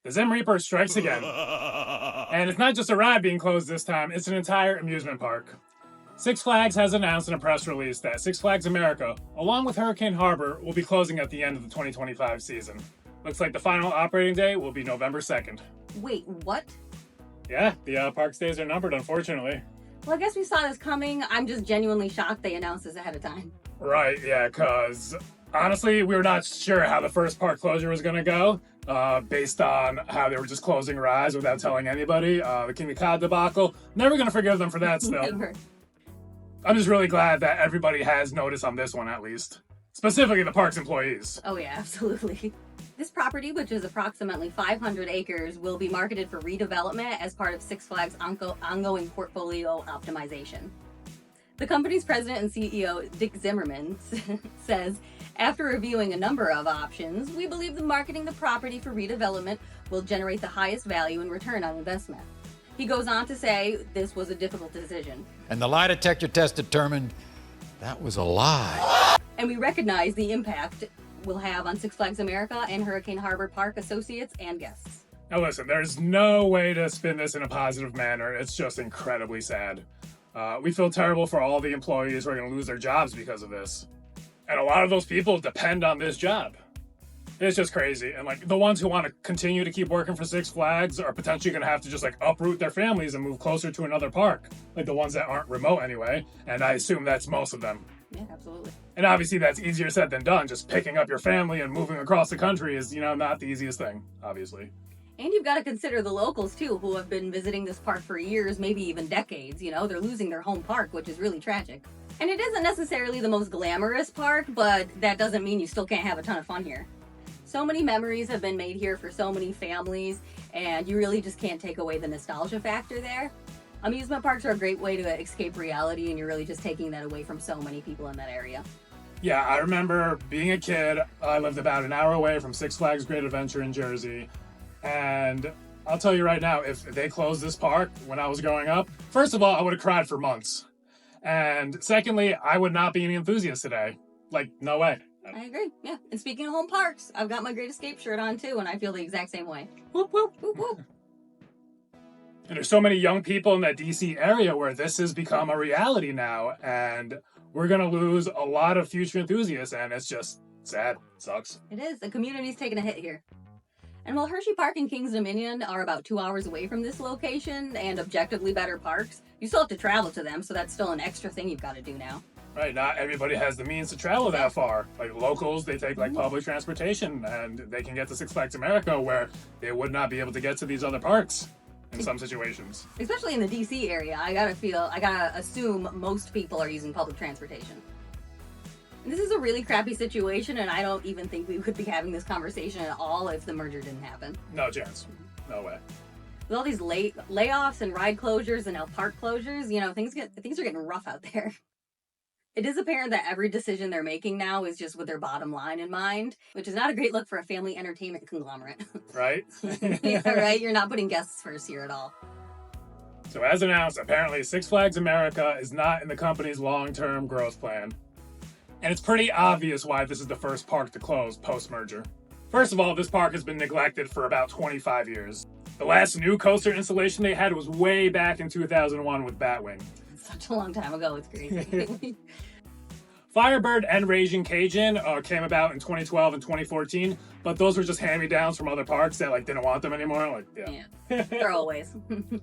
The Zim Reaper strikes again. And it's not just a ride being closed this time, it's an entire amusement park. Six Flags has announced in a press release that Six Flags America, along with Hurricane Harbor, will be closing at the end of the 2025 season. Looks like the final operating day will be November 2nd. Wait, what? Yeah, the park's days are numbered, unfortunately. Well, I guess we saw this coming. I'm just genuinely shocked they announced this ahead of time. Right, yeah, because honestly, we were not sure how the first park closure was going to go, based on how they were just closing rides without telling anybody. The King of Cod debacle, never going to forgive them for that still. Never. I'm just really glad that everybody has notice on this one, at least. Specifically the park's employees. Oh yeah, absolutely. This property, which is approximately 500 acres, will be marketed for redevelopment as part of Six Flags' ongoing portfolio optimization. The company's president and CEO, Dick Zimmerman, says, after reviewing a number of options, we believe that marketing the property for redevelopment will generate the highest value and return on investment. He goes on to say this was a difficult decision. And the lie detector test determined that was a lie. And we recognize the impact will have on Six Flags America and Hurricane Harbor Park associates and guests. Now listen, there's no way to spin this in a positive manner. It's just incredibly sad. We feel terrible for all the employees who are going to lose their jobs because of this. And a lot of those people depend on this job. It's just crazy. And like the ones who want to continue to keep working for Six Flags are potentially going to have to just like uproot their families and move closer to another park. Like the ones that aren't remote anyway. And I assume that's most of them. Yeah, absolutely. And obviously that's easier said than done. Just picking up your family and moving across the country is, not the easiest thing, obviously. And you've got to consider the locals too, who have been visiting this park for years, maybe even decades. They're losing their home park, which is really tragic. And it isn't necessarily the most glamorous park, but that doesn't mean you still can't have a ton of fun here. So many memories have been made here for so many families, and you really just can't take away the nostalgia factor there. Amusement parks are a great way to escape reality, and you're really just taking that away from so many people in that area. Yeah, I remember being a kid. I lived about an hour away from Six Flags Great Adventure in Jersey. And I'll tell you right now, if they closed this park when I was growing up, first of all, I would have cried for months. And secondly, I would not be an enthusiast today. Like, no way. I agree, yeah. And speaking of home parks, I've got my Great Escape shirt on too, and I feel the exact same way. Whoop, whoop. Whoop, whoop. And there's so many young people in that DC area where this has become a reality now, and we're going to lose a lot of future enthusiasts, and it's just sad. It sucks. It is. The community's taking a hit here. And while Hershey Park and Kings Dominion are about 2 hours away from this location and objectively better parks, you still have to travel to them, so that's still an extra thing you've got to do now. Right, not everybody has the means to travel that far. Like locals, they take like public transportation, and they can get to Six Flags America where they would not be able to get to these other parks in some situations. Especially in the DC area, I gotta assume most people are using public transportation. And this is a really crappy situation, and I don't even think we would be having this conversation at all if the merger didn't happen. No chance. No way. With all these layoffs and ride closures and now park closures, things are getting rough out there. It is apparent that every decision they're making now is just with their bottom line in mind, which is not a great look for a family entertainment conglomerate. Right? Yeah, right? You're not putting guests first here at all. So as announced, apparently Six Flags America is not in the company's long-term growth plan. And it's pretty obvious why this is the first park to close post-merger. First of all, this park has been neglected for about 25 years. The last new coaster installation they had was way back in 2001 with Batwing. Such a long time ago, it's crazy. Firebird and Raging Cajun came about in 2012 and 2014, but those were just hand-me-downs from other parks that didn't want them anymore. Yeah. Throwaways.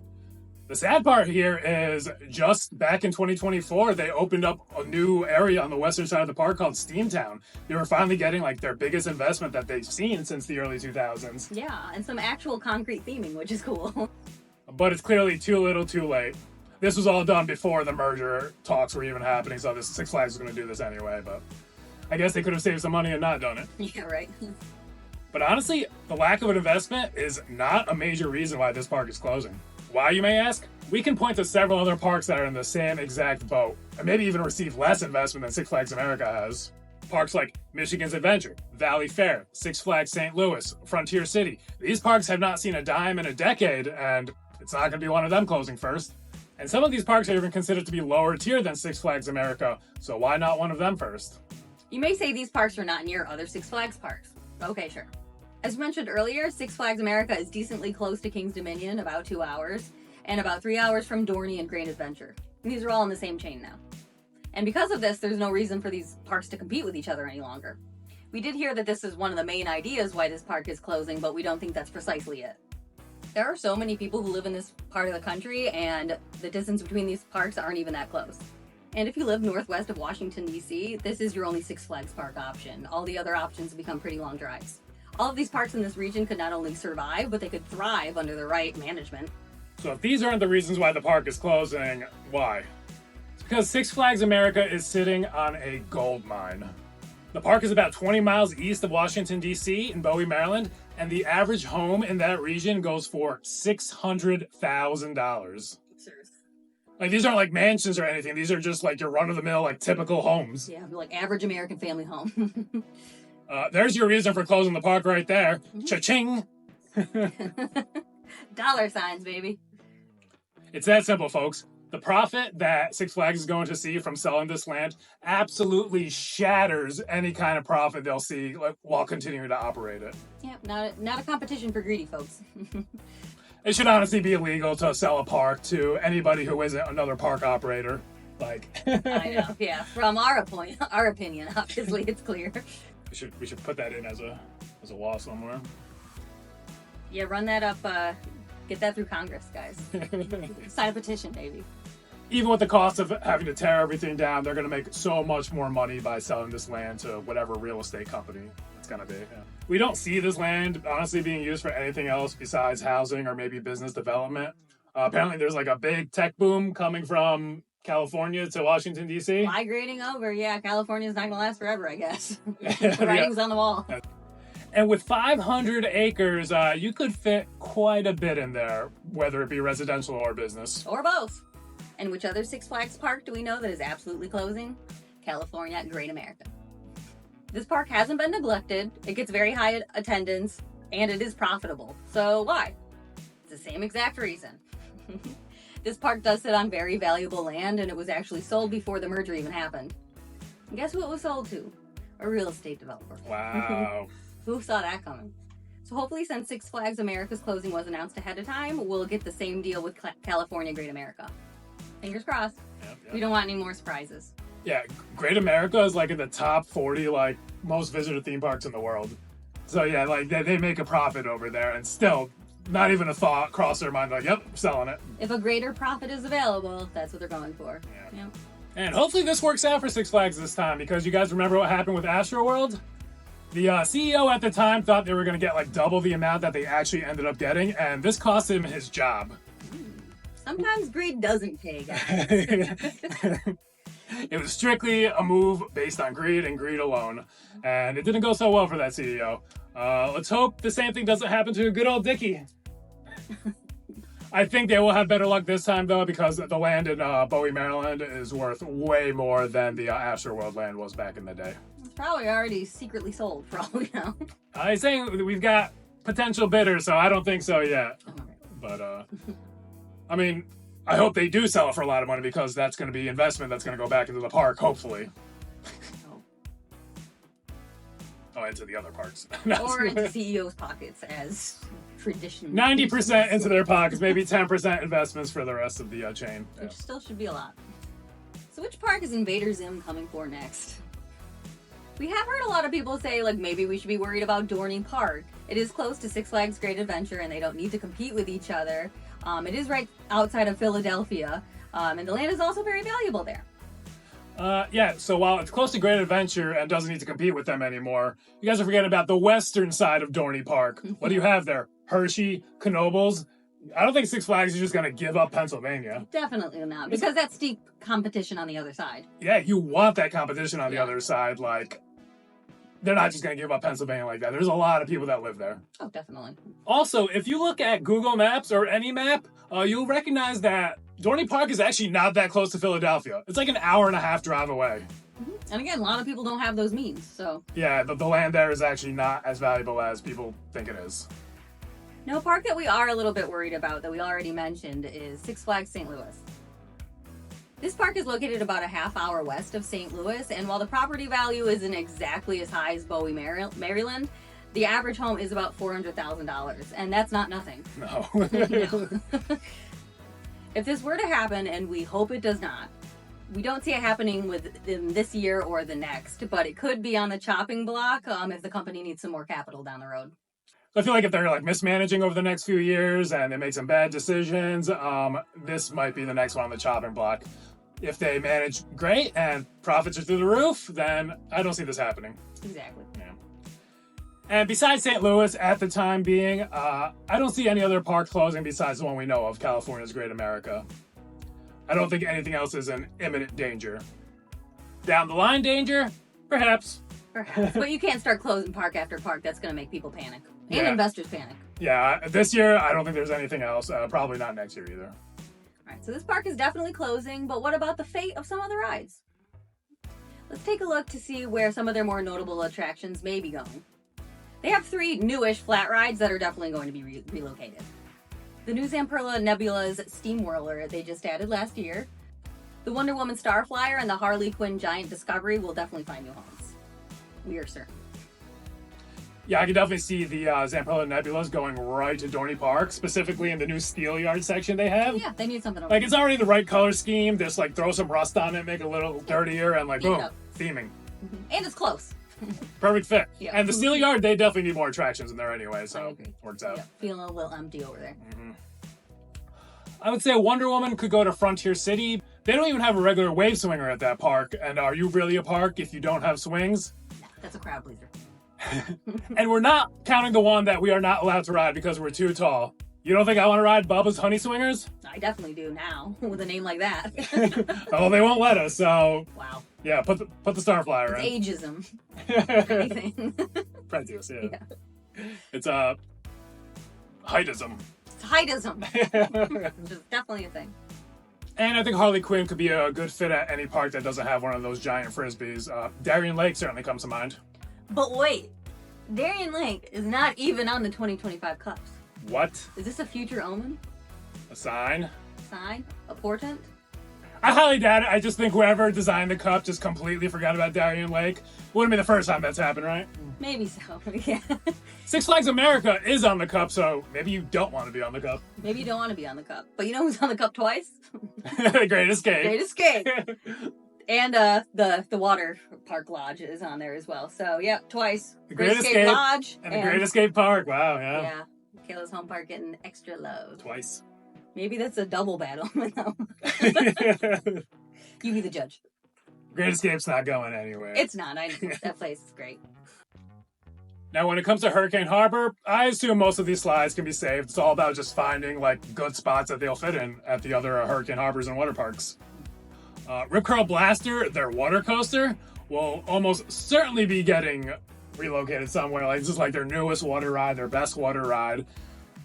The sad part here is just back in 2024, they opened up a new area on the western side of the park called Steamtown. They were finally getting their biggest investment that they've seen since the early 2000s. Yeah, and some actual concrete theming, which is cool. But it's clearly too little too late. This was all done before the merger talks were even happening, so this Six Flags was going to do this anyway, but I guess they could have saved some money and not done it. Yeah, right. But honestly, the lack of an investment is not a major reason why this park is closing. Why, you may ask? We can point to several other parks that are in the same exact boat, and maybe even receive less investment than Six Flags America has. Parks like Michigan's Adventure, Valley Fair, Six Flags St. Louis, Frontier City. These parks have not seen a dime in a decade, and it's not going to be one of them closing first. And some of these parks are even considered to be lower tier than Six Flags America, so why not one of them first? You may say these parks are not near other Six Flags parks. Okay, sure. As mentioned earlier, Six Flags America is decently close to King's Dominion, about 2 hours, and about 3 hours from Dorney and Great Adventure. And these are all in the same chain now. And because of this, there's no reason for these parks to compete with each other any longer. We did hear that this is one of the main ideas why this park is closing, but we don't think that's precisely it. There are so many people who live in this part of the country, and the distance between these parks aren't even that close. And if you live northwest of Washington, D.C., this is your only Six Flags park option. All the other options become pretty long drives. All of these parks in this region could not only survive, but they could thrive under the right management. So if these aren't the reasons why the park is closing, why? It's because Six Flags America is sitting on a gold mine. The park is about 20 miles east of Washington, D.C. in Bowie, Maryland, and the average home in that region goes for $600,000. Seriously. Like, these aren't like mansions or anything. These are just like your run-of-the-mill, like typical homes. Yeah, like average American family home. There's your reason for closing the park right there. Cha-ching! Dollar signs, baby. It's that simple, folks. The profit that Six Flags is going to see from selling this land absolutely shatters any kind of profit they'll see while continuing to operate it. Yeah, not a competition for greedy folks. It should honestly be illegal to sell a park to anybody who isn't another park operator. Like, I know, yeah. From our opinion, obviously, it's clear. We should put that in as a law somewhere. Yeah, run that up. Get that through Congress, guys. Sign a petition, baby. Even with the cost of having to tear everything down, they're going to make so much more money by selling this land to whatever real estate company it's going to be. Yeah. We don't see this land honestly being used for anything else besides housing or maybe business development. Apparently, there's like a big tech boom coming from California to Washington, D.C. Migrating over, yeah. California's not going to last forever, I guess. The writing's on the wall. And with 500 acres, you could fit quite a bit in there, whether it be residential or business. Or both. And which other Six Flags park do we know that is absolutely closing? California Great America. This park hasn't been neglected, it gets very high attendance, and it is profitable. So why? It's the same exact reason. This park does sit on very valuable land, and it was actually sold before the merger even happened. And guess who it was sold to? A real estate developer. Wow. Who saw that coming? So hopefully, since Six Flags America's closing was announced ahead of time, we'll get the same deal with California Great America. Fingers crossed. Yep. We don't want any more surprises. Yeah, Great America is like in the top 40 like most visited theme parks in the world. So yeah, like they make a profit over there, and still not even a thought crossed their mind like, yep, selling it. If a greater profit is available, that's what they're going for. Yeah. Yep. And hopefully this works out for Six Flags this time, because you guys remember what happened with Astroworld? The CEO at the time thought they were going to get like double the amount that they actually ended up getting, and this cost him his job. Sometimes greed doesn't pay, guys. It was strictly a move based on greed and greed alone, and it didn't go so well for that CEO. Let's hope the same thing doesn't happen to good old Dickie. I think they will have better luck this time, though, because the land in Bowie, Maryland is worth way more than the Astroworld land was back in the day. It's probably already secretly sold, for all we know. I'm saying we've got potential bidders, so I don't think so yet. But, I mean, I hope they do sell it for a lot of money, because that's going to be investment that's going to go back into the park, hopefully. Oh, into the other parks. Or into CEO's pockets, as tradition. 90% into their pockets, maybe 10% investments for the rest of the chain. Yeah. Which still should be a lot. So which park is Invader Zim coming for next? We have heard a lot of people say, like, maybe we should be worried about Dorney Park. It is close to Six Flags Great Adventure, and they don't need to compete with each other. It is right outside of Philadelphia, and the land is also very valuable there. Yeah, so while it's close to Great Adventure and doesn't need to compete with them anymore, you guys are forgetting about the western side of Dorney Park. What do you have there? Hershey, Knoebels? I don't think Six Flags is just going to give up Pennsylvania. Definitely not, because that's steep competition on the other side. Yeah, you want that competition on the other side. Like, they're not just going to give up Pennsylvania like that. There's a lot of people that live there. Oh, definitely. Also, if you look at Google Maps or any map, you'll recognize that Dorney Park is actually not that close to Philadelphia. It's like an hour-and-a-half drive away. Mm-hmm. And again, a lot of people don't have those means, so... Yeah, the land there is actually not as valuable as people think it is. No, a park that we are a little bit worried about that we already mentioned is Six Flags St. Louis. This park is located about a half hour west of St. Louis, and while the property value isn't exactly as high as Bowie, Maryland, The average home is about $400,000, and that's not nothing. No. No. If this were to happen, and we hope it does not, we don't see it happening within this year or the next, but it could be on the chopping block if the company needs some more capital down the road. I feel like if they're like mismanaging over the next few years and they make some bad decisions, this might be the next one on the chopping block. If they manage great and profits are through the roof, then I don't see this happening. Exactly. Yeah. And besides St. Louis, at the time being, I don't see any other park closing besides the one we know of, California's Great America. I don't think anything else is in imminent danger. Down the line danger? Perhaps. Perhaps. But you can't start closing park after park. That's going to make people panic. And Yeah. investors panic. Yeah, this year, I don't think there's anything else. Probably not next year either. Alright, so this park is definitely closing, but what about the fate of some other rides? Let's take a look to see where some of their more notable attractions may be going. They have 3 newish flat rides that are definitely going to be relocated. The new Zamperla Nebula's Steam Whirler they just added last year. The Wonder Woman Starflyer and the Harley Quinn Giant Discovery will definitely find new homes. We are certain. Yeah, I can definitely see the Zamperla Nebulas going right to Dorney Park, specifically in the new Steel Yard section they have. Yeah, they need something over Like, it's already the right color scheme. Just, like, throw some rust on it, make it a little dirtier, and, like, Clean it boom, up. theming. And it's close. Perfect fit. Yeah. And the Steel Yard, they definitely need more attractions in there anyway, I so agree. works out. Yeah, feeling a little empty over there. I would say Wonder Woman could go to Frontier City. They don't even have a regular wave swinger at that park, and are you really a park if you don't have swings? That's a crowd pleaser. And we're not counting the one that we are not allowed to ride because we're too tall. You don't think I want to ride Bubba's Honey Swingers? I definitely do now with a name like that. Oh, they won't let us, so Wow. yeah, put the Starflyer in. It's ageism. If anything. Prejudice, yeah. Yeah. It's heightism. It's heightism. Which is definitely a thing. And I think Harley Quinn could be a good fit at any park that doesn't have one of those giant frisbees. Darien Lake certainly comes to mind. But wait, Darien Lake is not even on the 2025 Cups. What? Is this a future omen? A sign? Sign? A portent? I highly doubt it. I just think whoever designed the cup just completely forgot about Darien Lake. Wouldn't be the first time that's happened, right? Maybe so. Yeah. Six Flags America is on the cup, so maybe you don't want to be on the cup. Maybe you don't want to be on the Cup. But you know who's on the Cup twice? Great Escape. Great Escape. And the water park lodge is on there as well. So yeah, twice. The Great Escape Lodge and the Great Escape Park. Wow, yeah. Yeah. Kayla's home park getting extra love. Twice. Maybe that's a double battle. You be the judge. Great Escape's not going anywhere. It's not. I know. That place is great. Now, when it comes to Hurricane Harbor, I assume most of these slides can be saved. It's all about just finding like good spots that they'll fit in at the other Hurricane Harbors and water parks. Rip Curl Blaster, their water coaster, will almost certainly be getting relocated somewhere. Like, this is like their newest water ride, their best water ride.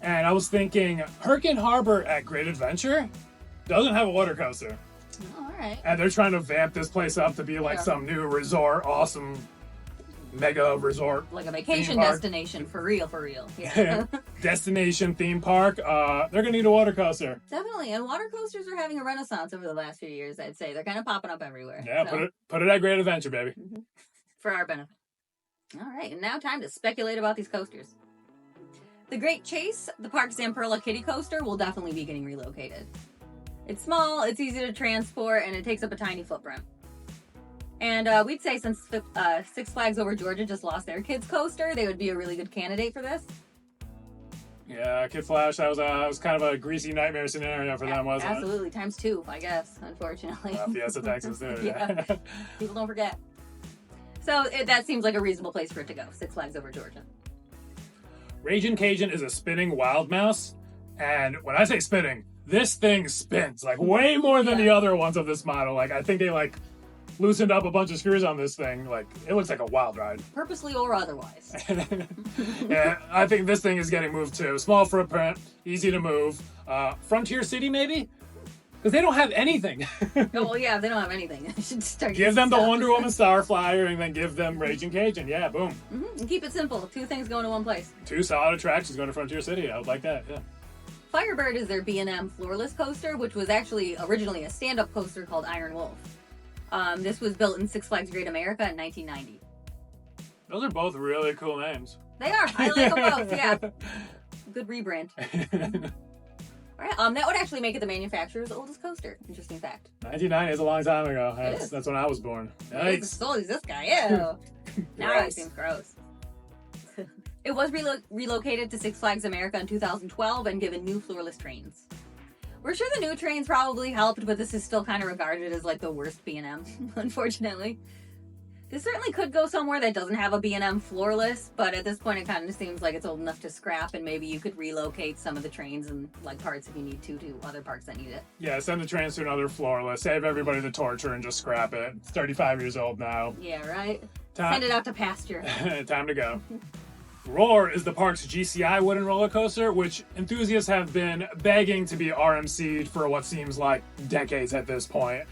And I was thinking, Hurricane Harbor at Great Adventure doesn't have a water coaster. All right. And they're trying to vamp this place up to be like some new resort, awesome mega resort. Like a vacation theme park. destination, for real, for real. Yeah. Destination theme park. They're gonna need a water coaster. Definitely. And water coasters are having a renaissance over the last few years, I'd say. They're kind of popping up everywhere. Yeah, So, put it at Great Adventure, baby. for our benefit. All right, and now time to speculate about these coasters. The Great Chase, the park's Zamperla Kiddie Coaster, will definitely be getting relocated. It's small, it's easy to transport, and it takes up a tiny footprint. And we'd say since Six Flags Over Georgia just lost their kids coaster, they would be a really good candidate for this. Yeah, Kid Flash, that was kind of a greasy nightmare scenario for them, wasn't Absolutely, times 2, I guess, unfortunately. it? Fiesta, Texas, too. Yeah. People don't forget. So that seems like a reasonable place for it to go, Six Flags Over Georgia. Raging Cajun is a spinning wild mouse, and when I say spinning, this thing spins like way more than the other ones of this model. Like, I think they like loosened up a bunch of screws on this thing. Like, it looks like a wild ride. Purposely or otherwise. Yeah, I think this thing is getting moved too. Small footprint, easy to move. Frontier City, maybe? Because they don't have anything. Oh, well, yeah, if they don't have anything, I should start Give getting them the stuff. Wonder Woman Starflyer and then give them Raging Cajun. Yeah, boom. And keep it simple. 2 things going to one place. 2 solid attractions going to Frontier City. I would like that, yeah. Firebird is their B&M floorless coaster, which was actually originally a stand-up coaster called Iron Wolf. This was built in Six Flags Great America in 1990. Those are both really cool names. They are. I like them both, yeah. Good rebrand. All right, that would actually make it the manufacturer's oldest coaster. Interesting fact. 1990 is a long time ago. It That's when I was born. Yikes. So is this guy, ew. Now he seems gross. It was relocated to Six Flags America in 2012 and given new floorless trains. We're sure the new trains probably helped, but this is still kind of regarded as like the worst B&M, unfortunately. This certainly could go somewhere that doesn't have a B&M floorless, but at this point it kind of seems like it's old enough to scrap, and maybe you could relocate some of the trains and like parts if you need to other parks that need it. Yeah, send the trains to another floorless, save everybody the torture, and just scrap it. It's 35 years old now. Yeah, right? Send it out to pasture. Time to go. Roar is the park's GCI wooden roller coaster, which enthusiasts have been begging to be RMC'd for what seems like decades at this point.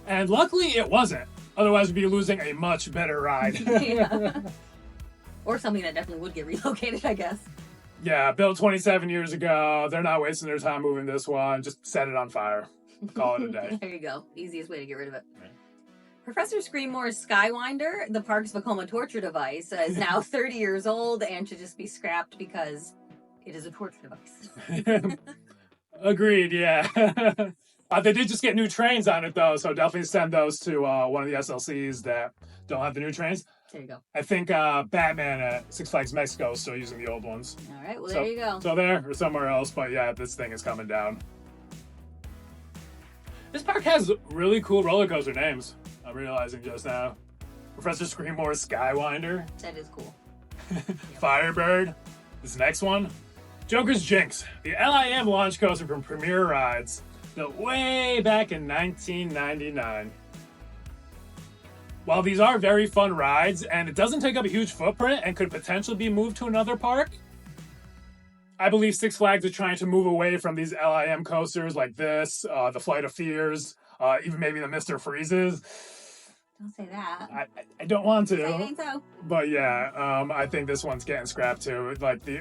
And luckily it wasn't. Otherwise, we'd be losing a much better ride. Yeah. Or something that definitely would get relocated, I guess. Yeah, built 27 years ago. They're not wasting their time moving this one. Just set it on fire. Call it a day. There you go. Easiest way to get rid of it. Right. Professor Screamore's Skywinder, the park's Vekoma torture device, is now 30 years old and should just be scrapped because it is a torture device. Agreed, yeah. They did just get new trains on it, though, so definitely send those to one of the SLCs that don't have the new trains. There you go. I think Batman at Six Flags Mexico is still using the old ones. All right, well, there you go. So there, or somewhere else, but yeah, this thing is coming down. This park has really cool roller coaster names, I'm realizing just now. Professor Screamore's Skywinder. That is cool. Firebird. This next one, Joker's Jinx, the LIM launch coaster from Premier Rides, built way back in 1999. While these are very fun rides, and it doesn't take up a huge footprint and could potentially be moved to another park, I believe Six Flags is trying to move away from these LIM coasters like this, the Flight of Fears, even maybe the Mr. Freezes. Don't say that. I don't want to. Say it ain't so. But yeah, I think this one's getting scrapped too. Like the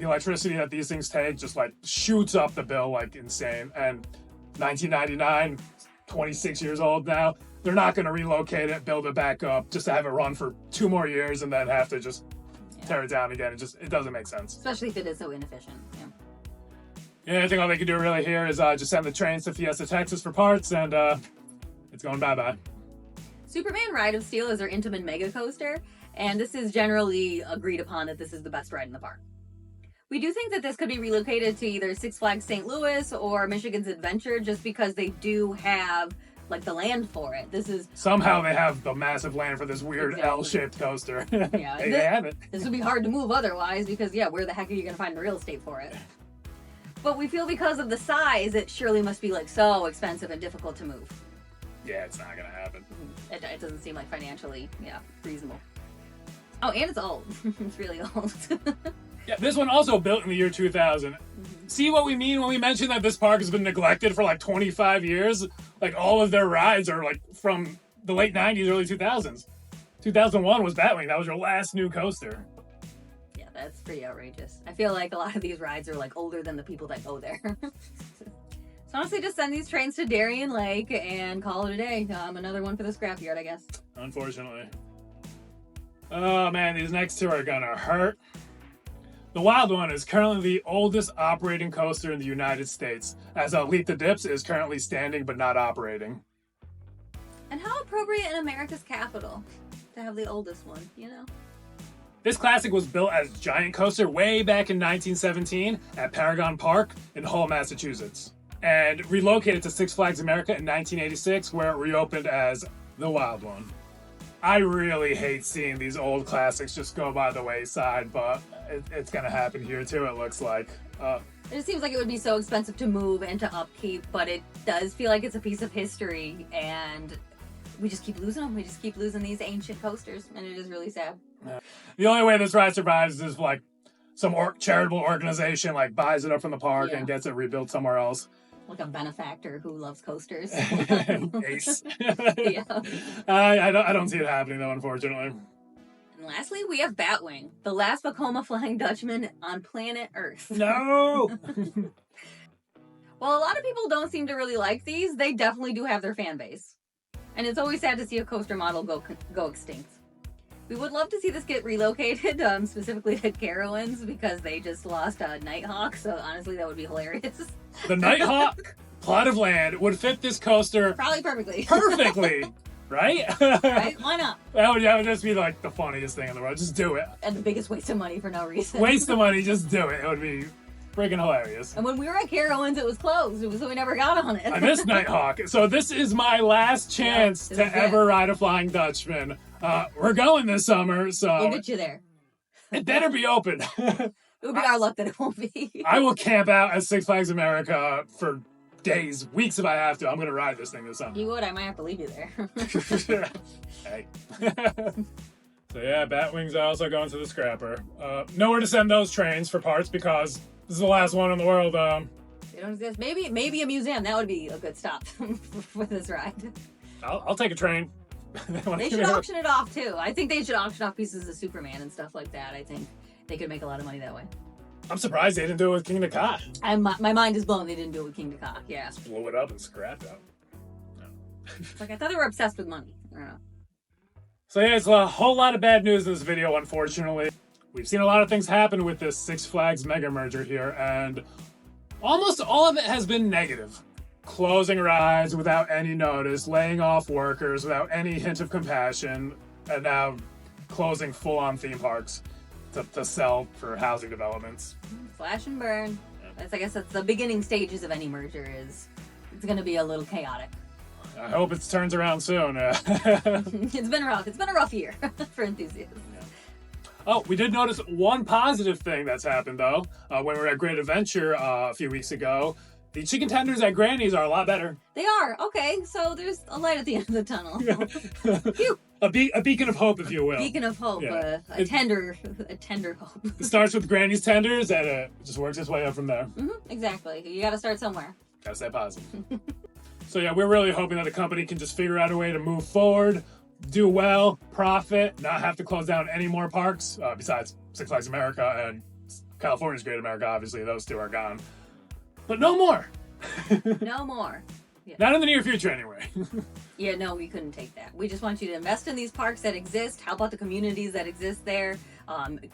electricity that these things take just like shoots up the bill like insane. And 1999, 26 years old now. They're not going to relocate it, build it back up, just to have it run for 2 more years and then have to just tear it down again. It doesn't make sense. Especially if it is so inefficient. Yeah, I think all they can do really here is just send the trains to Fiesta, Texas for parts, and it's going bye-bye. Superman Ride of Steel is their Intamin Mega Coaster, and this is generally agreed upon that this is the best ride in the park. We do think that this could be relocated to either Six Flags St. Louis or Michigan's Adventure, just because they do have like the land for it. This is somehow they have the massive land for this weird L-shaped coaster. Yeah, they have it. This would be hard to move otherwise because where the heck are you going to find the real estate for it? But we feel because of the size, it surely must be like so expensive and difficult to move. Yeah, it's not gonna happen. It doesn't seem like financially, reasonable. Oh, and it's old. It's really old. Yeah, this one also built in the year 2000. Mm-hmm. See what we mean when we mention that this park has been neglected for like 25 years? Like all of their rides are like from the late 90s, early 2000s. 2001 was Batwing. That was your last new coaster. Yeah, that's pretty outrageous. I feel like a lot of these rides are like older than the people that go there. So honestly, just send these trains to Darien Lake and call it a day. Another one for the scrapyard, I guess. Unfortunately. Oh man, these next two are gonna hurt. The Wild One is currently the oldest operating coaster in the United States, as Leap the Dips is currently standing but not operating. And how appropriate in America's capital to have the oldest one, This classic was built as a giant coaster way back in 1917 at Paragon Park in Hull, Massachusetts, and relocated to Six Flags America in 1986, where it reopened as the Wild One. I really hate seeing these old classics just go by the wayside, but it's gonna happen here too, it looks like. It just seems like it would be so expensive to move and to upkeep, but it does feel like it's a piece of history, and we just keep losing them. We just keep losing these ancient coasters, and it is really sad. The only way this ride survives is like some charitable organization like buys it up from the park and gets it rebuilt somewhere else. Like a benefactor who loves coasters. Ace. Yeah. I don't see it happening though, unfortunately. And lastly, we have Batwing, the last Vekoma Flying Dutchman on planet Earth. No! While a lot of people don't seem to really like these, they definitely do have their fan base. And it's always sad to see a coaster model go extinct. We would love to see this get relocated, specifically to Carowinds, because they just lost Nighthawk, so honestly that would be hilarious. The Nighthawk plot of land would fit this coaster Probably perfectly. perfectly, right? Right? Why not? That would just be like the funniest thing in the world. Just do it. And the biggest waste of money for no reason. Waste the money, just do it. It would be freaking hilarious. And when we were at Carowinds, it was closed, so we never got on it. I miss Nighthawk. So this is my last chance this to is it. ever ride a Flying Dutchman. We're going this summer, so We'll get you there. it better be open. It would be our luck that it won't be. I will camp out at Six Flags America for days, weeks if I have to. I'm going to ride this thing this summer. You would, I might have to leave you there. Hey. So yeah, Batwings are also going to the scrapper. Nowhere to send those trains for parts because this is the last one in the world. They don't exist. Maybe a museum. That would be a good stop for this ride. I'll take a train. They should auction it off too. I think they should auction off pieces of Superman and stuff like that. I think they could make a lot of money that way. I'm surprised they didn't do it with King of Ka. My mind is blown. They didn't do it with King to Cock. Yeah, Blow it up and scrap it. it's like I thought they were obsessed with money. I don't know. So yeah, it's a whole lot of bad news in this video, unfortunately. We've seen a lot of things happen with this Six Flags mega merger here, and almost all of it has been negative. Closing rides without any notice, laying off workers without any hint of compassion, and now closing full-on theme parks to sell for housing developments. Slash and burn. I guess that's the beginning stages of any merger. It's going to be a little chaotic. I hope it turns around soon. It's been rough. It's been a rough year for enthusiasts. Oh, we did notice one positive thing that's happened, though. When we were at Great Adventure a few weeks ago, the chicken tenders at Granny's are a lot better. They are. Okay, so there's a light at the end of the tunnel. Phew. A beacon of hope, if you will. Beacon of hope. Yeah. A tender hope. It starts with Granny's tenders, and it just works its way up from there. Exactly. You got to start somewhere. Gotta stay positive. So yeah, we're really hoping that the company can just figure out a way to move forward, do well, profit, not have to close down any more parks, besides Six Flags America and California's Great America, obviously. Those two are gone. But no more. No more. Yeah. Not in the near future, anyway. Yeah, no, we couldn't take that. We just want you to invest in these parks that exist, help out the communities that exist there,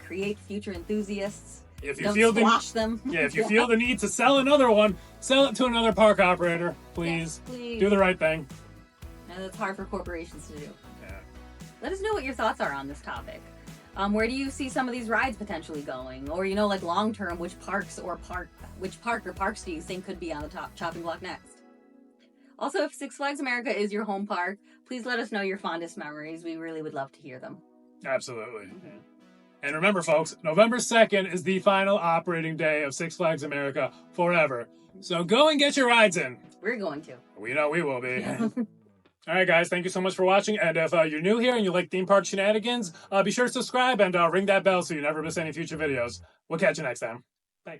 create future enthusiasts. If you Don't feel squash them. Yeah, if you feel the need to sell another one, sell it to another park operator, please. Yes, please. Do the right thing. And it's hard for corporations to do. Yeah. Let us know what your thoughts are on this topic. Where do you see some of these rides potentially going? Or, like long term, which park or parks do you think could be on the top chopping block next? Also, if Six Flags America is your home park, please let us know your fondest memories. We really would love to hear them. Absolutely. And remember, folks, November 2nd is the final operating day of Six Flags America forever. So go and get your rides in. We're going to. We know we will be. All right, guys, thank you so much for watching. And if you're new here and you like theme park shenanigans, be sure to subscribe and ring that bell so you never miss any future videos. We'll catch you next time. Bye.